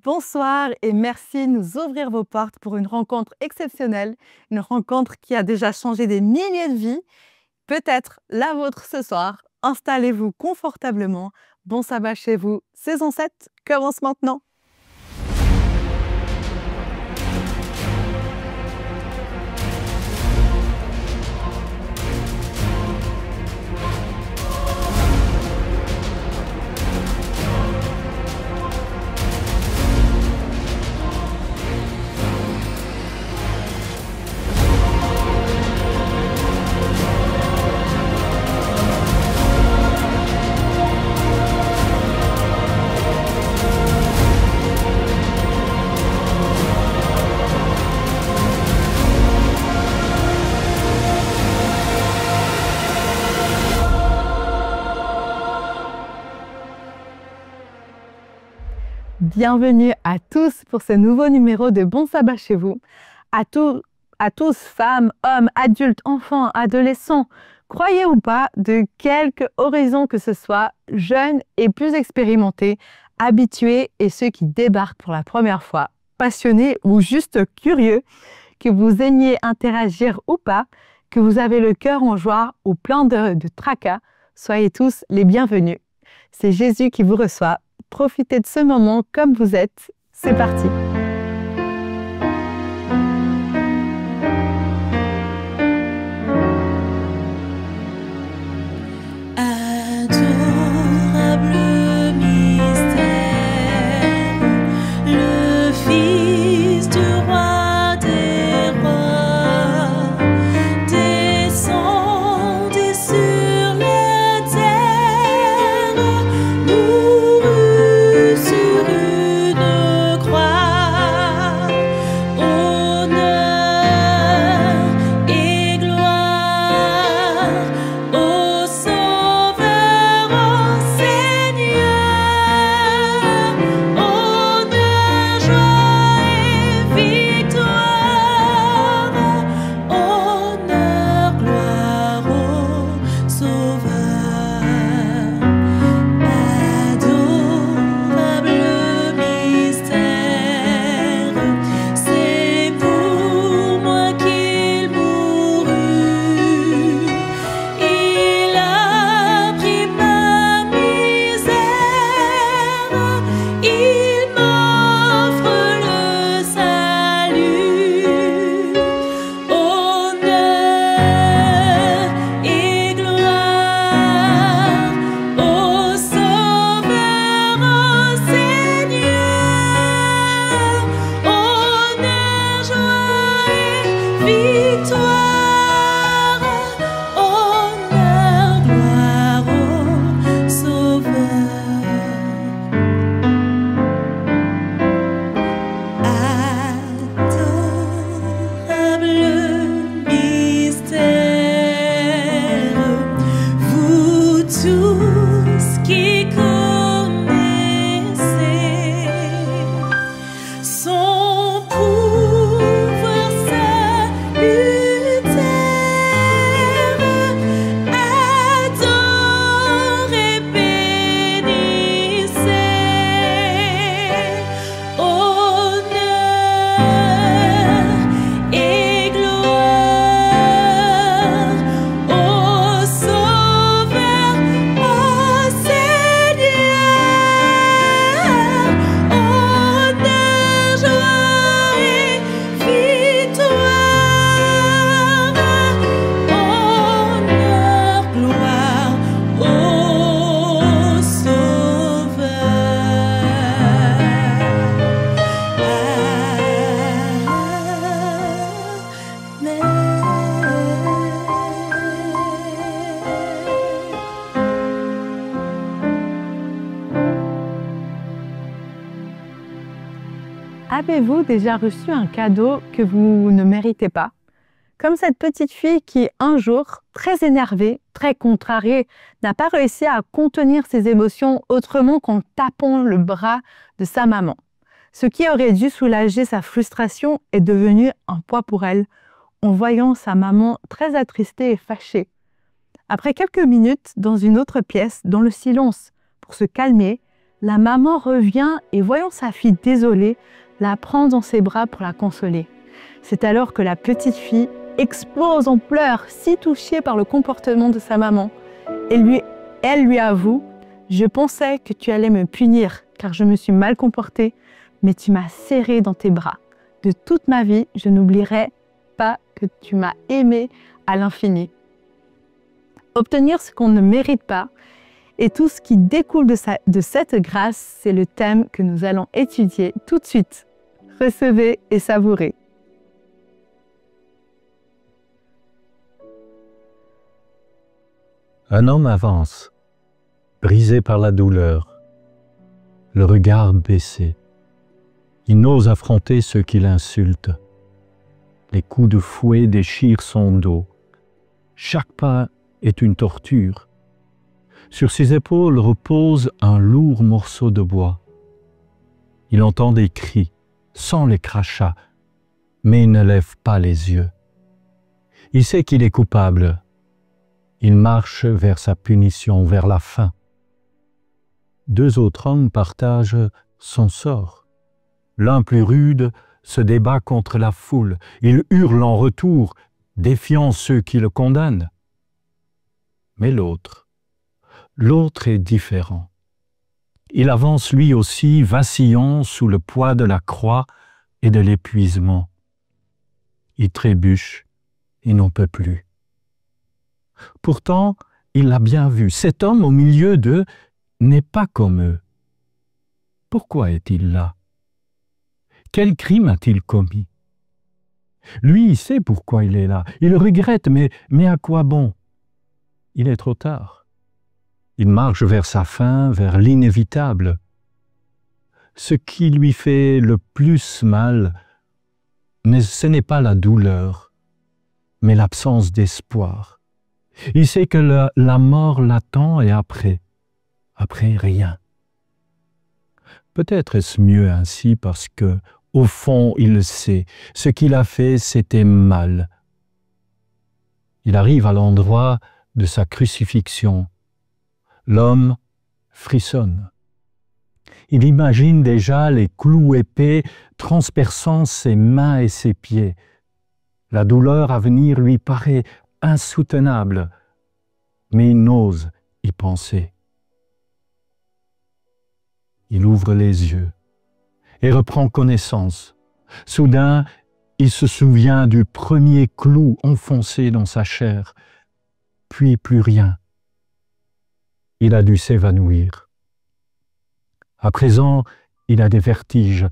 Bonsoir et merci de nous ouvrir vos portes pour une rencontre exceptionnelle, une rencontre qui a déjà changé des milliers de vies, peut-être la vôtre ce soir. Installez-vous confortablement. Bon sabbat chez vous. Saison 7 commence maintenant. Bienvenue à tous pour ce nouveau numéro de Bon Sabbat chez vous. À tous, femmes, hommes, adultes, enfants, adolescents, croyez ou pas, de quelque horizon que ce soit, jeunes et plus expérimentés, habitués et ceux qui débarquent pour la première fois, passionnés ou juste curieux, que vous aimiez interagir ou pas, que vous avez le cœur en joie ou plein de tracas, soyez tous les bienvenus. C'est Jésus qui vous reçoit. Profitez de ce moment comme vous êtes. C'est parti. Avez-vous déjà reçu un cadeau que vous ne méritez pas? Comme cette petite fille qui, un jour, très énervée, très contrariée, n'a pas réussi à contenir ses émotions autrement qu'en tapant le bras de sa maman. Ce qui aurait dû soulager sa frustration est devenu un poids pour elle, en voyant sa maman très attristée et fâchée. Après quelques minutes, dans une autre pièce, dans le silence, pour se calmer, La maman revient et voyant sa fille désolée, la prend dans ses bras pour la consoler. C'est alors que la petite fille explose en pleurs, si touchée par le comportement de sa maman. Elle lui avoue « Je pensais que tu allais me punir car je me suis mal comportée, mais tu m'as serrée dans tes bras. De toute ma vie, je n'oublierai pas que tu m'as aimée à l'infini. » Obtenir ce qu'on ne mérite pas et tout ce qui découle de cette grâce, c'est le thème que nous allons étudier tout de suite. Recevez et savourez. Un homme avance, brisé par la douleur, le regard baissé. Il n'ose affronter ceux qui l'insultent. Les coups de fouet déchirent son dos. Chaque pas est une torture. Sur ses épaules repose un lourd morceau de bois. Il entend des cris, sent les crachats, mais il ne lève pas les yeux. Il sait qu'il est coupable. Il marche vers sa punition, vers la fin. Deux autres hommes partagent son sort. L'un plus rude se débat contre la foule. Il hurle en retour, défiant ceux qui le condamnent. Mais l'autre est différent. Il avance lui aussi, vacillant sous le poids de la croix et de l'épuisement. Il trébuche et n'en peut plus. Pourtant, il l'a bien vu, cet homme au milieu d'eux n'est pas comme eux. Pourquoi est-il là? Quel crime a-t-il commis? Lui, il sait pourquoi il est là. Il regrette, mais à quoi bon? Il est trop tard. Il marche vers sa fin, vers l'inévitable. Ce qui lui fait le plus mal, ce n'est pas la douleur, mais l'absence d'espoir. Il sait que la mort l'attend et après rien. Peut-être est-ce mieux ainsi parce que, au fond, il le sait, ce qu'il a fait, c'était mal. Il arrive à l'endroit de sa crucifixion. L'homme frissonne. Il imagine déjà les clous épais transperçant ses mains et ses pieds. La douleur à venir lui paraît insoutenable, mais il n'ose y penser. Il ouvre les yeux et reprend connaissance. Soudain, il se souvient du premier clou enfoncé dans sa chair, puis plus rien. Il a dû s'évanouir. À présent, il a des vertiges.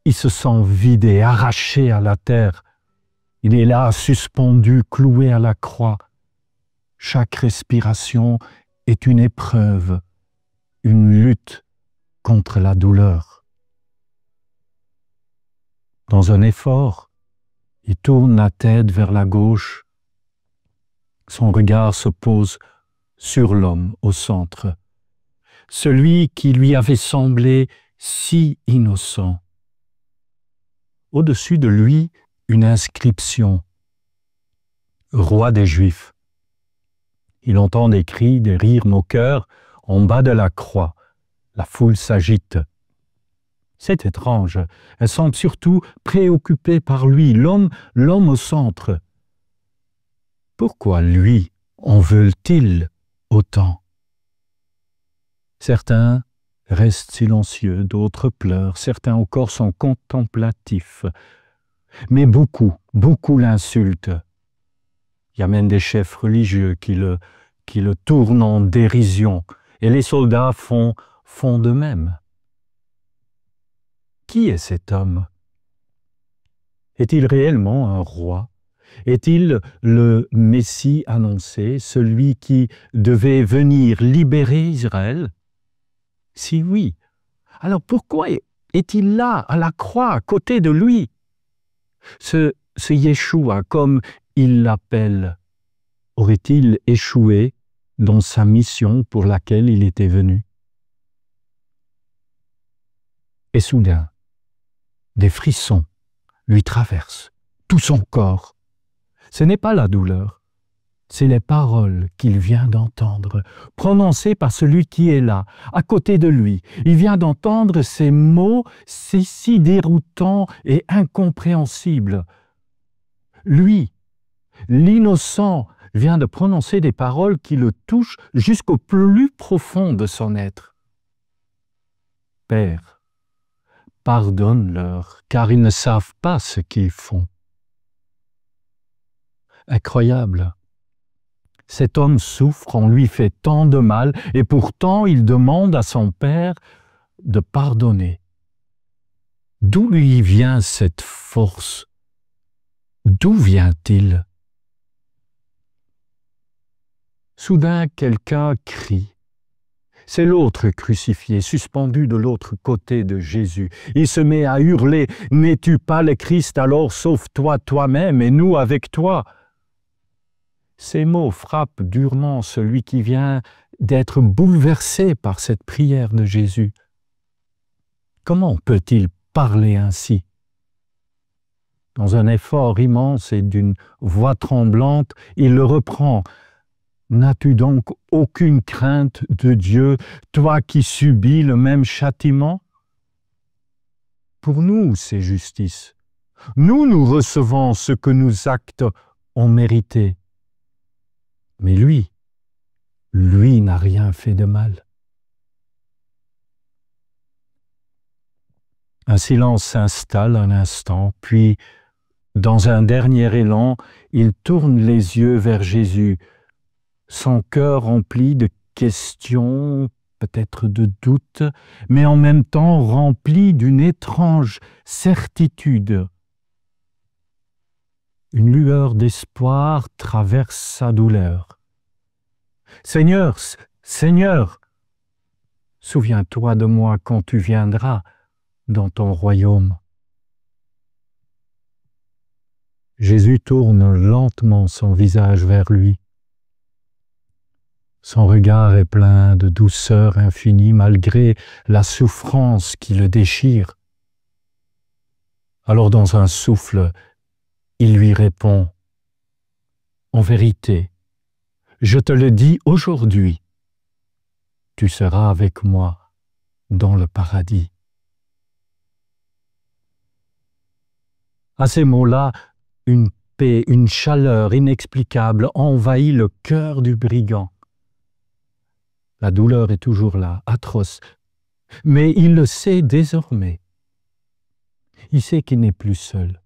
Il se sent vidé, arraché à la terre. Il est là, suspendu, cloué à la croix. Chaque respiration est une épreuve, une lutte contre la douleur. Dans un effort, il tourne la tête vers la gauche. Son regard se pose sur l'homme au centre, celui qui lui avait semblé si innocent. Au-dessus de lui, une inscription « Roi des Juifs ». Il entend des cris, des rires moqueurs en bas de la croix. La foule s'agite. C'est étrange. Elle semble surtout préoccupée par lui, l'homme au centre. Pourquoi lui en veulent-ils autant? Certains restent silencieux, d'autres pleurent, certains encore sont contemplatifs. Mais beaucoup l'insultent. Il y a même des chefs religieux qui le tournent en dérision, et les soldats font de même. Qui est cet homme? Est-il réellement un roi? Est-il le Messie annoncé, celui qui devait venir libérer Israël? Si oui, alors pourquoi est-il là, à la croix, à côté de lui? Ce Yeshua, comme il l'appelle, aurait-il échoué dans sa mission pour laquelle il était venu? Et soudain, des frissons lui traversent tout son corps. Ce n'est pas la douleur, c'est les paroles qu'il vient d'entendre, prononcées par celui qui est là, à côté de lui. Il vient d'entendre ces mots si déroutants et incompréhensibles. Lui, l'innocent, vient de prononcer des paroles qui le touchent jusqu'au plus profond de son être. Père, pardonne-leur, car ils ne savent pas ce qu'ils font. Incroyable. Cet homme souffre, on lui fait tant de mal, et pourtant il demande à son Père de pardonner. D'où lui vient cette force? D'où vient-il? Soudain, quelqu'un crie. C'est l'autre crucifié, suspendu de l'autre côté de Jésus. Il se met à hurler « N'es-tu pas le Christ, alors sauve-toi toi-même et nous avec toi !» Ces mots frappent durement celui qui vient d'être bouleversé par cette prière de Jésus. Comment peut-il parler ainsi? Dans un effort immense et d'une voix tremblante, il le reprend. « N'as-tu donc aucune crainte de Dieu, toi qui subis le même châtiment? » Pour nous, c'est justice. Nous recevons ce que nos actes ont mérité. Mais lui n'a rien fait de mal. Un silence s'installe un instant, puis, dans un dernier élan, il tourne les yeux vers Jésus, son cœur rempli de questions, peut-être de doutes, mais en même temps rempli d'une étrange certitude. Une lueur d'espoir traverse sa douleur. « Seigneur, Seigneur, souviens-toi de moi quand tu viendras dans ton royaume. » Jésus tourne lentement son visage vers lui. Son regard est plein de douceur infinie malgré la souffrance qui le déchire. Alors dans un souffle, il lui répond « En vérité, je te le dis aujourd'hui, tu seras avec moi dans le paradis. » À ces mots-là, une paix, une chaleur inexplicable envahit le cœur du brigand. La douleur est toujours là, atroce, mais il le sait désormais. Il sait qu'il n'est plus seul.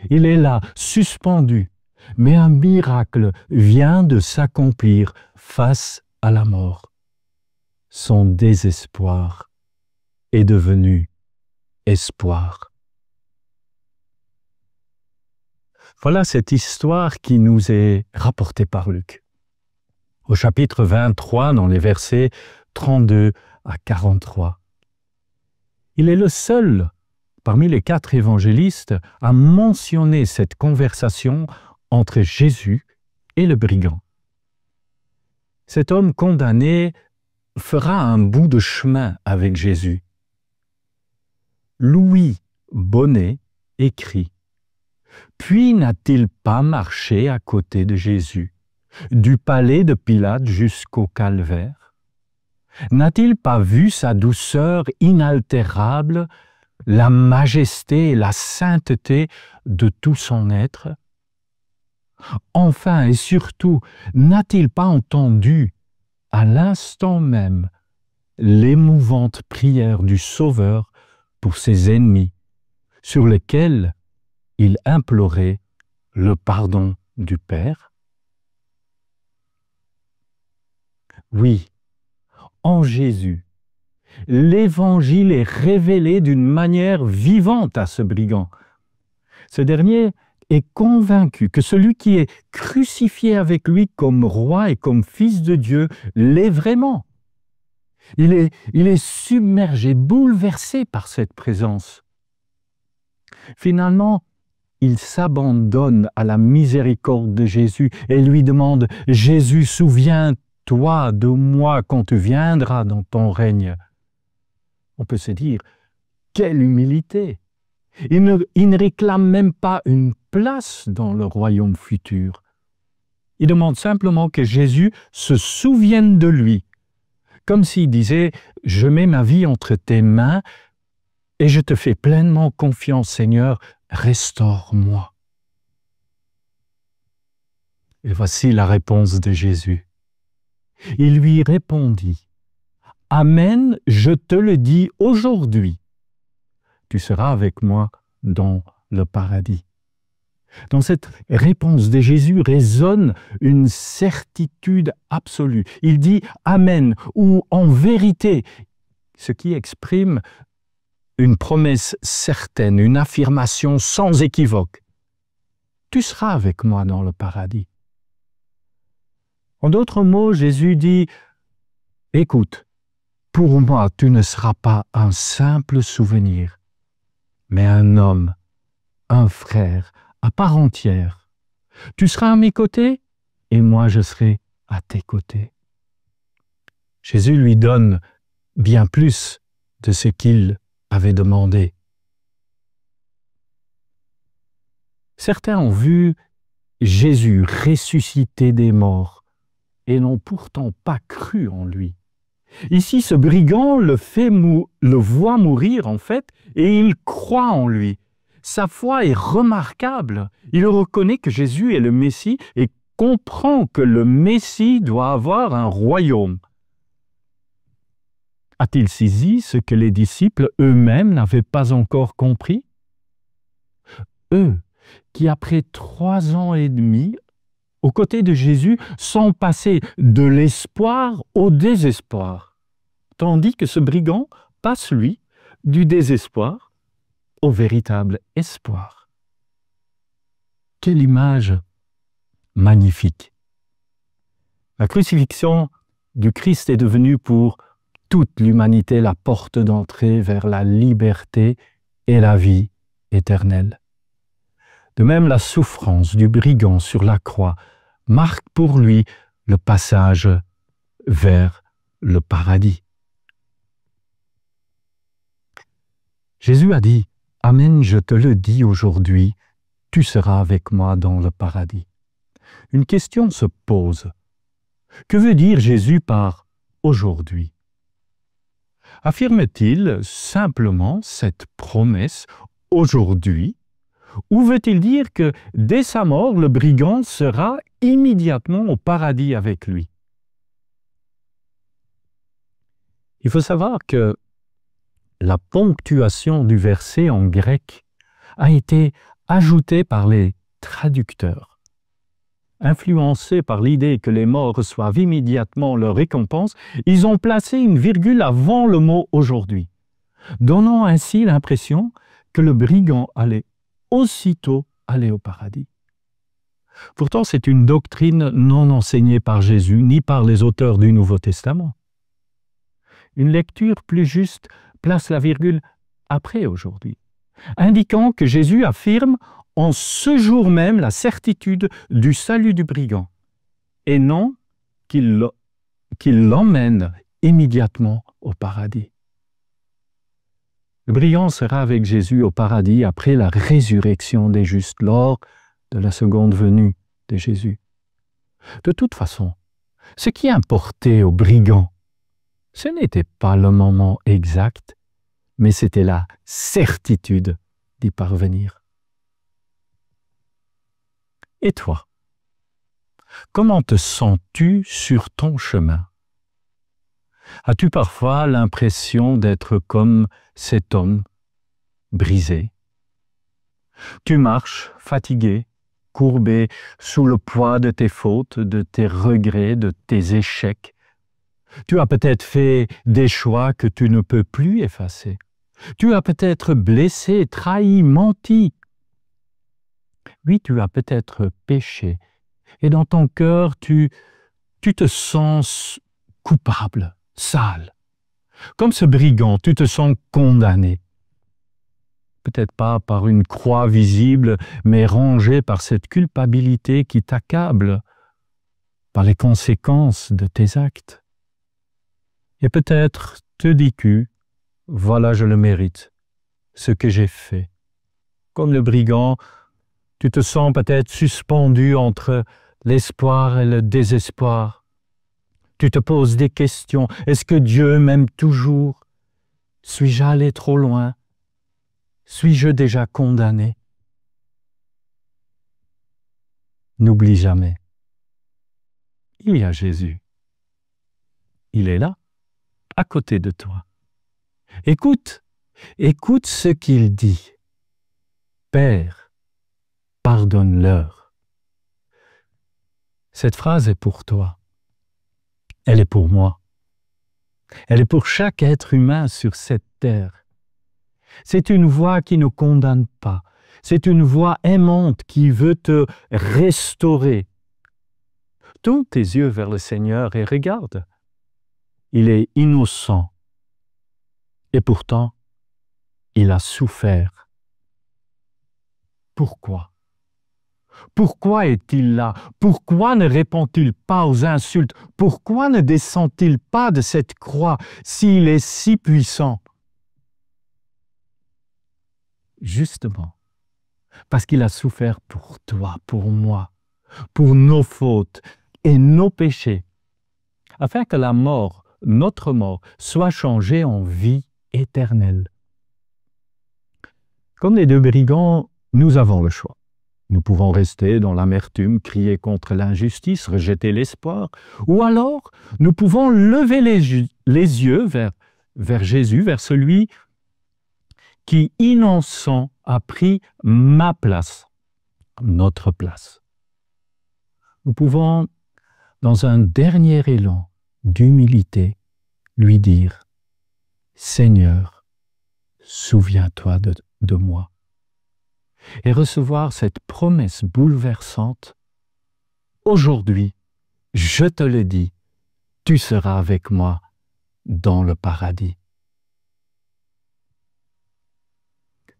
Il est là, suspendu, mais un miracle vient de s'accomplir face à la mort. Son désespoir est devenu espoir. Voilà cette histoire qui nous est rapportée par Luc. Au chapitre 23, dans les versets 32 à 43. Il est le seul parmi les 4 évangélistes à mentionner cette conversation entre Jésus et le brigand. Cet homme condamné fera un bout de chemin avec Jésus. Louis Bonnet écrit « Puis n'a-t-il pas marché à côté de Jésus, du palais de Pilate jusqu'au calvaire? N'a-t-il pas vu sa douceur inaltérable, la majesté et la sainteté de tout son être? Enfin et surtout, n'a-t-il pas entendu, à l'instant même, l'émouvante prière du Sauveur pour ses ennemis, sur lesquels il implorait le pardon du Père? Oui, en Jésus, l'Évangile est révélé d'une manière vivante à ce brigand. Ce dernier est convaincu que celui qui est crucifié avec lui comme roi et comme fils de Dieu l'est vraiment. Il est submergé, bouleversé par cette présence. Finalement, il s'abandonne à la miséricorde de Jésus et lui demande « Jésus, souviens-toi de moi quand tu viendras dans ton règne. » On peut se dire « Quelle humilité !» Il ne réclame même pas une place dans le royaume futur. Il demande simplement que Jésus se souvienne de lui, comme s'il disait « Je mets ma vie entre tes mains et je te fais pleinement confiance, Seigneur, restaure-moi. » Et voici la réponse de Jésus. Il lui répondit « Amen, je te le dis aujourd'hui, tu seras avec moi dans le paradis. » Dans cette réponse de Jésus résonne une certitude absolue. Il dit « Amen » ou « en vérité », ce qui exprime une promesse certaine, une affirmation sans équivoque. Tu seras avec moi dans le paradis. En d'autres mots, Jésus dit « Écoute, pour moi, tu ne seras pas un simple souvenir, mais un homme, un frère, à part entière. Tu seras à mes côtés et moi je serai à tes côtés. » Jésus lui donne bien plus de ce qu'il avait demandé. Certains ont vu Jésus ressusciter des morts et n'ont pourtant pas cru en lui. Ici, ce brigand le voit mourir en fait et il croit en lui. Sa foi est remarquable. Il reconnaît que Jésus est le Messie et comprend que le Messie doit avoir un royaume. A-t-il saisi ce que les disciples eux-mêmes n'avaient pas encore compris? Eux, qui après 3 ans et demi, aux côtés de Jésus, sont passés de l'espoir au désespoir, tandis que ce brigand passe, lui, du désespoir au véritable espoir. Quelle image magnifique! La crucifixion du Christ est devenue pour toute l'humanité la porte d'entrée vers la liberté et la vie éternelle. De même, la souffrance du brigand sur la croix marque pour lui le passage vers le paradis. Jésus a dit « Amen, je te le dis aujourd'hui, tu seras avec moi dans le paradis. » Une question se pose. Que veut dire Jésus par « aujourd'hui » ? Affirme-t-il simplement cette promesse « aujourd'hui » ou veut-il dire que dès sa mort, le brigand sera immédiatement au paradis avec lui? Il faut savoir que la ponctuation du verset en grec a été ajoutée par les traducteurs. Influencés par l'idée que les morts reçoivent immédiatement leur récompense, ils ont placé une virgule avant le mot « aujourd'hui », donnant ainsi l'impression que le brigand allait aussitôt aller au paradis. Pourtant, c'est une doctrine non enseignée par Jésus ni par les auteurs du Nouveau Testament. Une lecture plus juste place la virgule après aujourd'hui, indiquant que Jésus affirme en ce jour même la certitude du salut du brigand, et non qu'il l'emmène immédiatement au paradis. Le brigand sera avec Jésus au paradis après la résurrection des justes, lors de la seconde venue de Jésus. De toute façon, ce qui importait au brigand, ce n'était pas le moment exact, mais c'était la certitude d'y parvenir. Et toi, comment te sens-tu sur ton chemin? As-tu parfois l'impression d'être comme cet homme brisé? Tu marches fatigué, courbé sous le poids de tes fautes, de tes regrets, de tes échecs. Tu as peut-être fait des choix que tu ne peux plus effacer. Tu as peut-être blessé, trahi, menti. Oui, tu as peut-être péché. Et dans ton cœur, tu te sens coupable, sale. Comme ce brigand, tu te sens condamné. Peut-être pas par une croix visible, mais rongé par cette culpabilité qui t'accable, par les conséquences de tes actes. Et peut-être te dis-tu, voilà, je le mérite, ce que j'ai fait. Comme le brigand, tu te sens peut-être suspendu entre l'espoir et le désespoir. Tu te poses des questions. Est-ce que Dieu m'aime toujours? Suis-je allé trop loin? Suis-je déjà condamné? N'oublie jamais. Il y a Jésus. Il est là, à côté de toi. Écoute ce qu'il dit. Père, pardonne-leur. Cette phrase est pour toi. Elle est pour moi. Elle est pour chaque être humain sur cette terre. C'est une voix qui ne condamne pas. C'est une voix aimante qui veut te restaurer. Tourne tes yeux vers le Seigneur et regarde. Il est innocent. Et pourtant, il a souffert. Pourquoi? Pourquoi est-il là? Pourquoi ne répond-il pas aux insultes? Pourquoi ne descend-il pas de cette croix s'il est si puissant? Justement, parce qu'il a souffert pour toi, pour moi, pour nos fautes et nos péchés, afin que la mort, notre mort, soit changée en vie éternelle. Comme les deux brigands, nous avons le choix. Nous pouvons rester dans l'amertume, crier contre l'injustice, rejeter l'espoir, ou alors nous pouvons lever les yeux vers Jésus, vers celui qui, innocent, a pris ma place, notre place. Nous pouvons, dans un dernier élan d'humilité, lui dire « Seigneur, souviens-toi de moi » et recevoir cette promesse bouleversante « Aujourd'hui, je te le dis, tu seras avec moi dans le paradis. »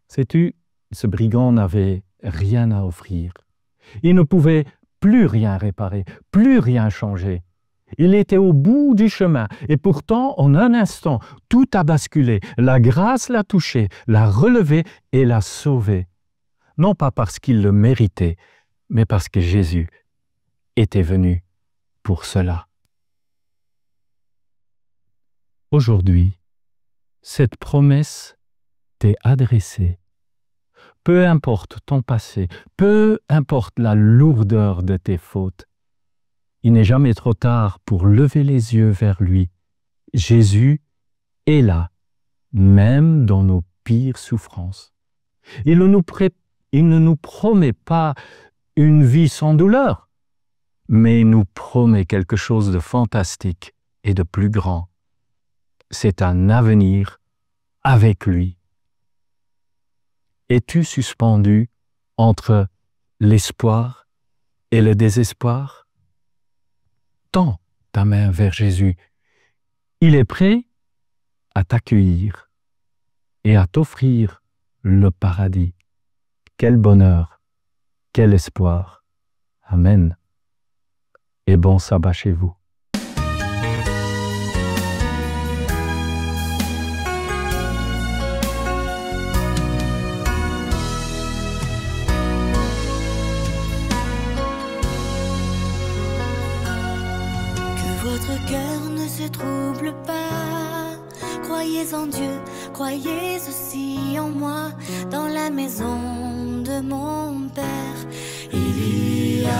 Sais-tu, ce brigand n'avait rien à offrir. Il ne pouvait plus rien réparer, plus rien changer. Il était au bout du chemin et pourtant, en un instant, tout a basculé. La grâce l'a touché, l'a relevé et l'a sauvé. Non pas parce qu'il le méritait, mais parce que Jésus était venu pour cela. Aujourd'hui, cette promesse t'est adressée. Peu importe ton passé, peu importe la lourdeur de tes fautes, il n'est jamais trop tard pour lever les yeux vers lui. Jésus est là, même dans nos pires souffrances. Il ne nous promet pas une vie sans douleur, mais il nous promet quelque chose de fantastique et de plus grand. C'est un avenir avec lui. Es-tu suspendu entre l'espoir et le désespoir? Tends ta main vers Jésus. Il est prêt à t'accueillir et à t'offrir le paradis. Quel bonheur, quel espoir. Amen. Et bon sabbat chez vous. Votre cœur ne se trouble pas, croyez en Dieu, croyez aussi en moi. Dans la maison de mon Père, il y a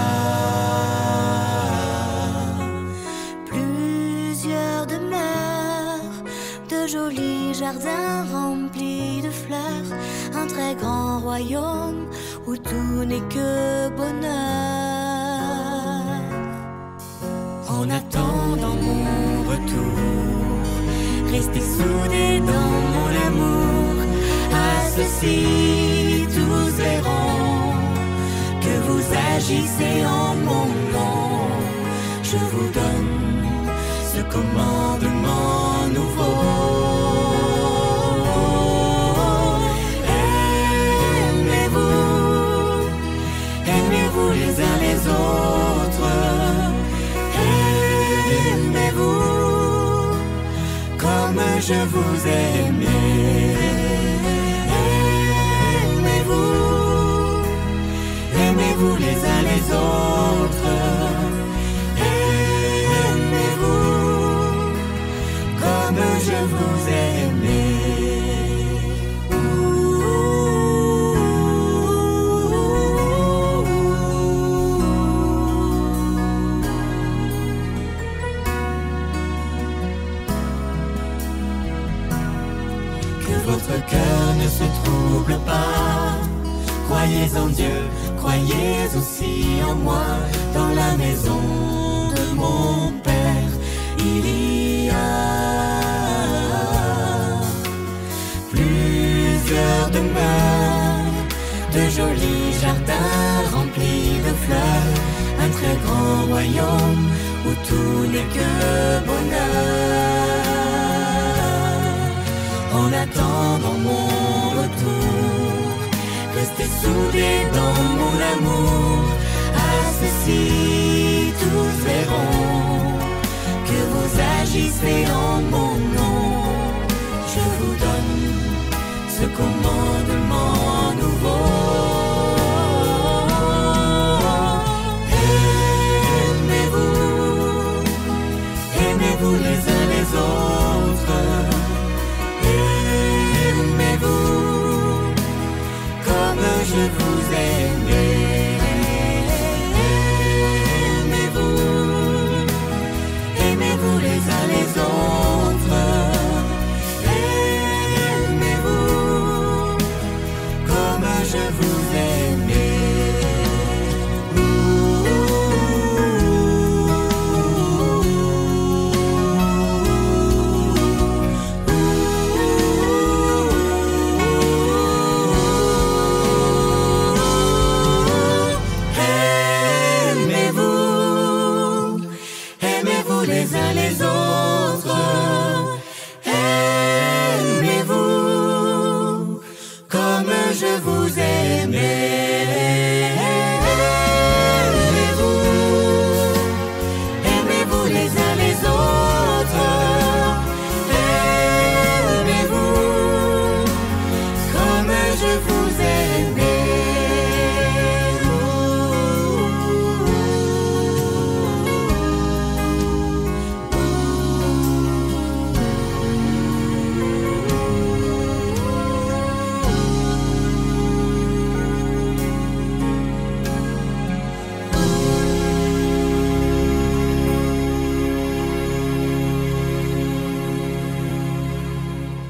plusieurs demeures, de jolis jardins remplis de fleurs, un très grand royaume où tout n'est que bonheur. En attendant mon retour, restez soudés dans mon amour. À ceci tous verront que vous agissez en mon nom. Je vous donne ce commandement nouveau. Aimez-vous, aimez-vous les uns les autres. Aimez-vous comme je vous ai aimé. Aimez-vous, aimez-vous les uns les autres. ne se trouble pas. Croyez en Dieu, croyez aussi en moi. Dans la maison de mon Père, il y a plusieurs demeures, de jolis jardins remplis de fleurs, un très grand royaume où tout n'est que bonheur. En attendant mon retour, restez soudés dans mon amour. À ceci tous verront que vous agissez en mon nom. Je vous donne ce commandement nouveau. Aimez-vous les uns les autres. Aimez-vous comme je vous aimais. Aimez-vous les uns les autres. Aimez-vous comme je vous aimais. Les uns les autres, aimez-vous comme je vous aimais. Aimez-vous les uns les autres, aimez-vous comme je vous aimais.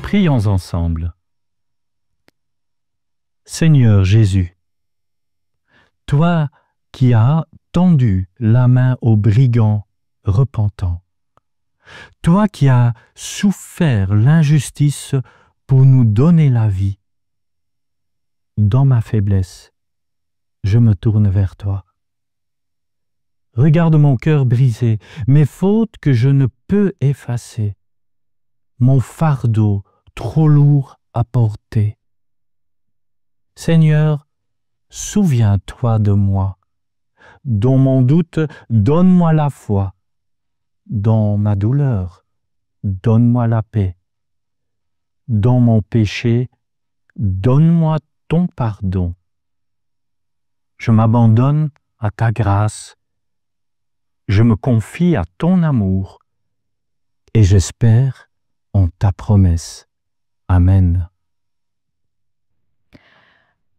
Prions ensemble. Seigneur Jésus, toi qui as tendu la main aux brigands repentants, toi qui as souffert l'injustice pour nous donner la vie, dans ma faiblesse, je me tourne vers toi. Regarde mon cœur brisé, mes fautes que je ne peux effacer, mon fardeau trop lourd à porter. Seigneur, souviens-toi de moi. Dans mon doute, donne-moi la foi. Dans ma douleur, donne-moi la paix. Dans mon péché, donne-moi ton pardon. Je m'abandonne à ta grâce. Je me confie à ton amour. Et j'espère en ta promesse. Amen.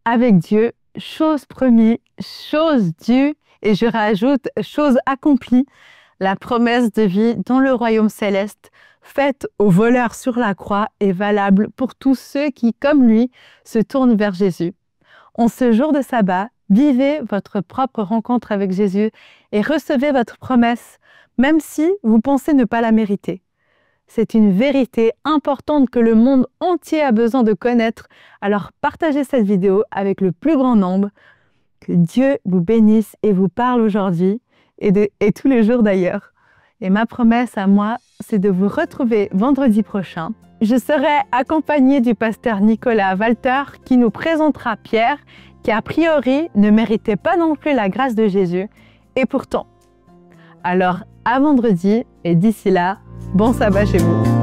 Avec Dieu, chose promise, chose due, et je rajoute chose accomplie, la promesse de vie dans le royaume céleste, faite au voleur sur la croix, est valable pour tous ceux qui, comme lui, se tournent vers Jésus. En ce jour de sabbat, vivez votre propre rencontre avec Jésus et recevez votre promesse, même si vous pensez ne pas la mériter. C'est une vérité importante que le monde entier a besoin de connaître. Alors partagez cette vidéo avec le plus grand nombre. Que Dieu vous bénisse et vous parle aujourd'hui et tous les jours d'ailleurs. Et ma promesse à moi, c'est de vous retrouver vendredi prochain. Je serai accompagnée du pasteur Nicolas Walter qui nous présentera Pierre, qui a priori ne méritait pas non plus la grâce de Jésus. Et pourtant. Alors à vendredi et d'ici là, bon sabbat chez vous.